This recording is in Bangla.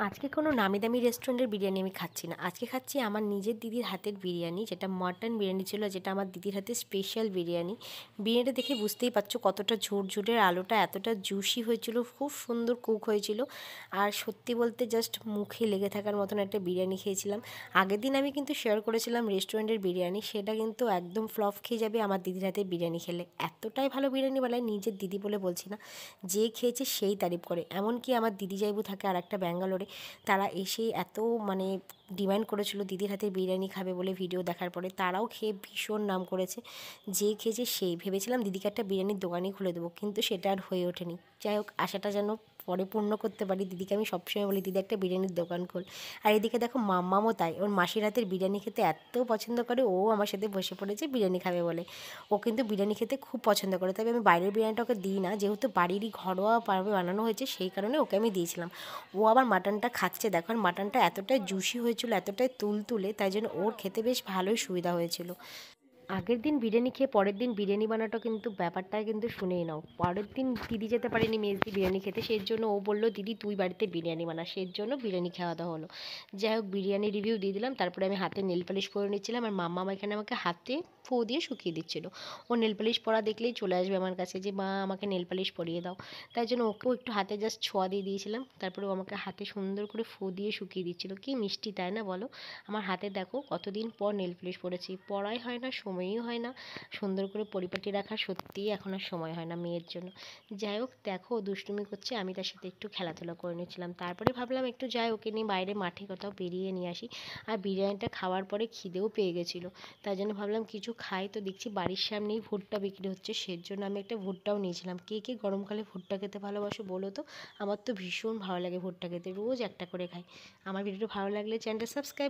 আজকে কোনো নামি দামি রেস্টুরেন্টের বিরিয়ানি আমি খাচ্ছি না। আজকে খাচ্ছি আমার নিজের দিদির হাতের বিরিয়ানি, যেটা মাটন বিরিয়ানি ছিল, যেটা আমার দিদির হাতের স্পেশাল বিরিয়ানি। বিরিয়ানিটা দেখে বুঝতেই পারছো কতটা ঝুরঝুরে, আলুটা এতটা জুসি হয়েছিল, খুব সুন্দর কুক হয়েছিল। আর সত্যি বলতে জাস্ট মুখে লেগে থাকার মতন একটা বিরিয়ানি খেয়েছিলাম। আগের দিন আমি কিন্তু শেয়ার করেছিলাম রেস্টুরেন্টের বিরিয়ানি, সেটা কিন্তু একদম ফ্লপ খেয়ে যাবে আমার দিদির হাতের বিরিয়ানি খেলে। এতটাই ভালো বিরিয়ানি বানায়, নিজের দিদি বলে বলছি না, যে খেয়েছে সেই তারিফ করে। এমনকি আমার দিদি যাইবু থাকে আর একটা ব্যাঙ্গালোরে, তারা এসে এত মানে ডিমান্ড করেছিল দিদির হাতের বিরিয়ানি খাবে বলে। ভিডিও দেখার পরে তারাও খেয়ে ভীষণ নাম করেছে। যে খেয়েছে সেই, ভেবেছিলাম দিদিকে একটা বিরিয়ানির দোকানই খুলে দেবো, কিন্তু সেটা আর হয়ে ওঠেনি। যাই হোক, আশাটা যেন পরে পূর্ণ করতে পারি। দিদিকে আমি সবসময় বলি, দিদি একটা বিরিয়ানির দোকান খোল। আর এদিকে দেখো মাম্মামও তাই, ওর মাসির হাতের বিরিয়ানি খেতে এত পছন্দ করে, ও আমার সাথে বসে পড়েছে বিরিয়ানি খাবে বলে। ও কিন্তু বিরিয়ানি খেতে খুব পছন্দ করে, তবে আমি বাইরের বিরিয়ানিটা ওকে দিই না, যেহেতু বাড়িরই ঘরোয়াভাবে বানানো হয়েছে সেই কারণে ওকে আমি দিয়েছিলাম। ও আবার মাটনটা খাচ্ছে দেখো, আর মাটনটা এতটাই জুসি হয়েছিল, এতটাই তুলতুলে, তাই জন্য ওর খেতে বেশ ভালোই সুবিধা হয়েছিল। আগের দিন বিরিয়ানি খেয়ে পরের দিন বিরিয়ানি বানাটা কিন্তু ব্যাপারটা কিন্তু শুনেই নাও। পরের দিন দিদি যেতে পারেনি মেজদি বিরিয়ানি খেতে, সেই জন্য ও বললো দিদি তুই বাড়িতে বিরিয়ানি বানা, সেই জন্য বিরিয়ানি খাওয়া দাওয়া হলো। যাই হোক, বিরিয়ানি রিভিউ দিয়ে দিলাম, তারপরে আমি হাতে নেল পালিশ করে নিচ্ছিলাম, আর মাম্মা এখানে আমাকে হাতে ফু দিয়ে শুকিয়ে দিচ্ছিল। ও নেল পালিশ পরা দেখলেই চলে আসবে আমার কাছে যে মা আমাকে নেল পালিশ পরিয়ে দাও। তাই জন্য ওকেও একটু হাতে জাস্ট ছোঁয়া দিয়ে দিয়েছিলাম, তারপরে ও আমাকে হাতে সুন্দর করে ফু দিয়ে শুকিয়ে দিচ্ছিল। কি মিষ্টি তাই না বলো? আমার হাতে দেখো কতদিন পর নেল পালিশ পরেছি, পরাই হয় না, সময়ই হয় না সুন্দর করে পরিপাটি রাখার, সত্যিই এখন আর সময় হয় না মেয়ের জন্য। যাই হোক, দেখো দুষ্টুমি করছে, আমি তার সাথে একটু খেলাধুলা করে নিচ্ছিলাম। তারপরে ভাবলাম একটু যাই ওকে নিয়ে বাইরে মাঠে কোথাও বেরিয়ে নিয়ে আসি। আর বিরিয়ানিটা খাওয়ার পরে খিদেও পেয়ে গেছিলো, তাই জন্য ভাবলাম কিছু খাই। তো দেখছি বাড়ির সামনেই ভুট্টা বিক্রি হচ্ছে, সেজন্য আমি একটা ভুট্টাও নিয়েছিলাম। কে কে গরমকালে ভুট্টা খেতে ভালোবাসো বলো তো? আমার তো ভীষণ ভালো লাগে ভুট্টা খেতে, রোজ একটা করে খাই। আমার ভিডিওটা ভালো লাগলে চ্যানেলটা সাবস্ক্রাইব